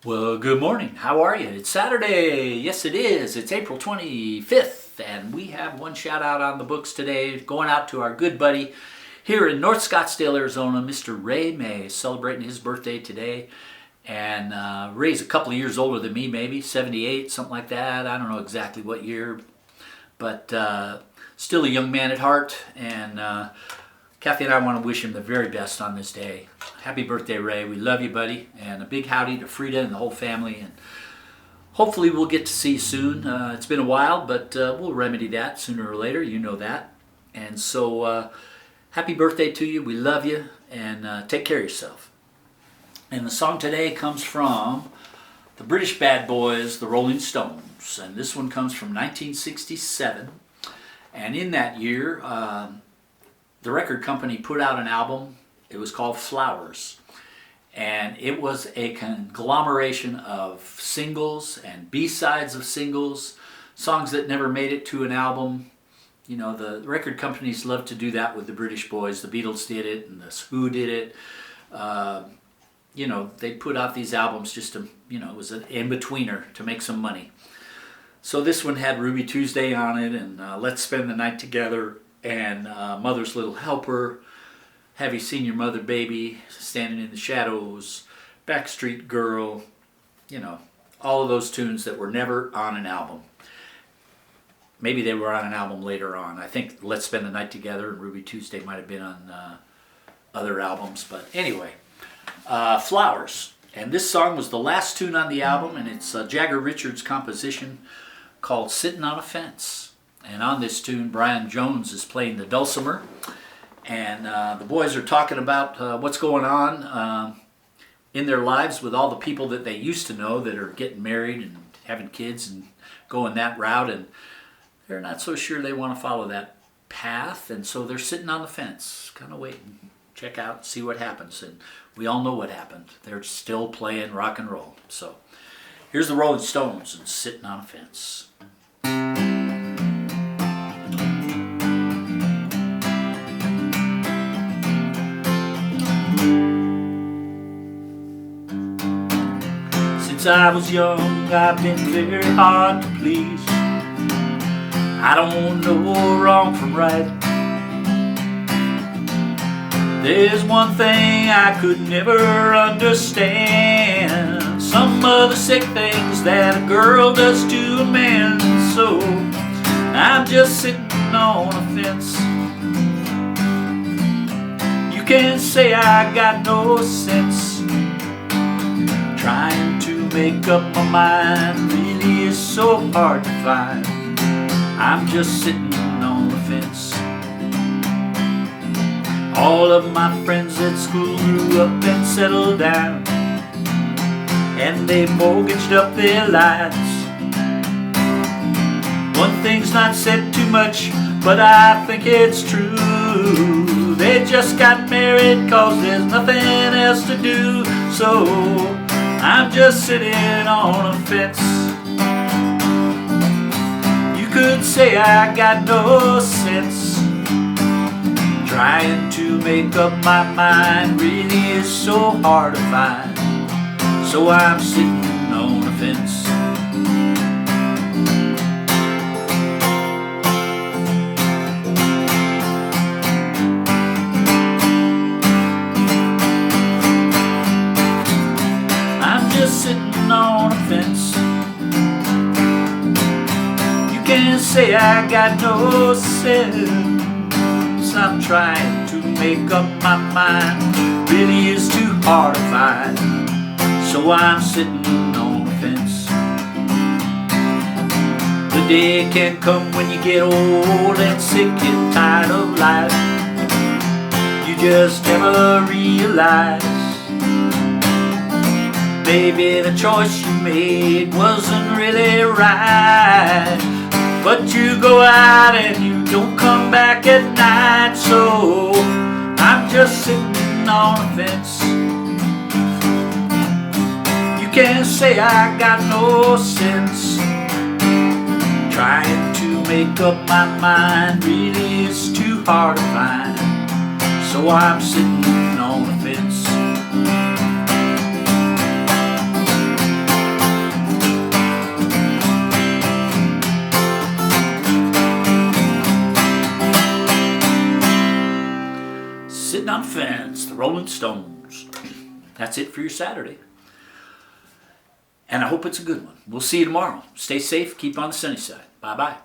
Well, good morning. How are you? It's Saturday. Yes, it is. It's April 25th, and we have one shout out on the books today going out to our good buddy here in North Scottsdale, Arizona, Mr. Ray May, celebrating his birthday today. And Ray's a couple of years older than me, maybe 78, something like that. I don't know exactly what year, but still a young man at heart. And Kathy and I want to wish him the very best on this day. Happy birthday, Ray. We love you, buddy. And a big howdy to Frida and the whole family. And hopefully we'll get to see you soon. It's been a while, but we'll remedy that sooner or later. You know that. And so happy birthday to you. We love you. And take care of yourself. And the song today comes from the British bad boys, the Rolling Stones. And this one comes from 1967. And in that year, the record company put out an album. It was called Flowers. And it was a conglomeration of singles and B-sides of singles, songs that never made it to an album. You know, the record companies love to do that with the British boys. The Beatles did it, and the Who did it. You know, they put out these albums just to, you know, it was an in-betweener to make some money. So this one had Ruby Tuesday on it, and Let's Spend the Night Together, and Mother's Little Helper, Have You Seen Your Mother Baby, Standing in the Shadows, Backstreet Girl, you know, all of those tunes that were never on an album. Maybe they were on an album later on. I think Let's Spend the Night Together and Ruby Tuesday might have been on other albums, but anyway. Flowers. And this song was the last tune on the album, and it's Jagger Richards' composition called Sittin' on a Fence. And on this tune, Brian Jones is playing the dulcimer. And the boys are talking about what's going on in their lives with all the people that they used to know that are getting married and having kids and going that route. And they're not so sure they want to follow that path. And so they're sitting on the fence, kind of waiting, check out, see what happens. And we all know what happened. They're still playing rock and roll. So here's the Rolling Stones and Sitting on a Fence. Since I was young, I've been very hard to please. I don't know wrong from right. There's one thing I could never understand, some of the sick things that a girl does to a man. So I'm just sitting on a fence. You can say I got no sense. Trying to make up my mind really is so hard to find. I'm just sitting on the fence. All of my friends at school grew up and settled down, and they mortgaged up their lives. One thing's not said too much, but I think it's true. They just got married 'cause there's nothing else to do. So I'm just sitting on a fence. You could say I got no sense. Trying to make up my mind really is so hard to find. So I'm sitting on a fence. I'm just sitting on a fence. You can't say I got no sense. I'm trying to make up my mind really is too hard to find. So I'm sitting on the fence. The day can come when you get old and sick and tired of life. You just never realize maybe the choice you made wasn't really right. But you go out and you don't come back at night. So I'm just sitting on a fence. You can't say I got no sense. Trying to make up my mind really is too hard to find. So I'm sitting on a fence. on Fence, the Rolling Stones. That's it for your Saturday. And I hope it's a good one. We'll see you tomorrow. Stay safe. Keep on the sunny side. Bye-bye.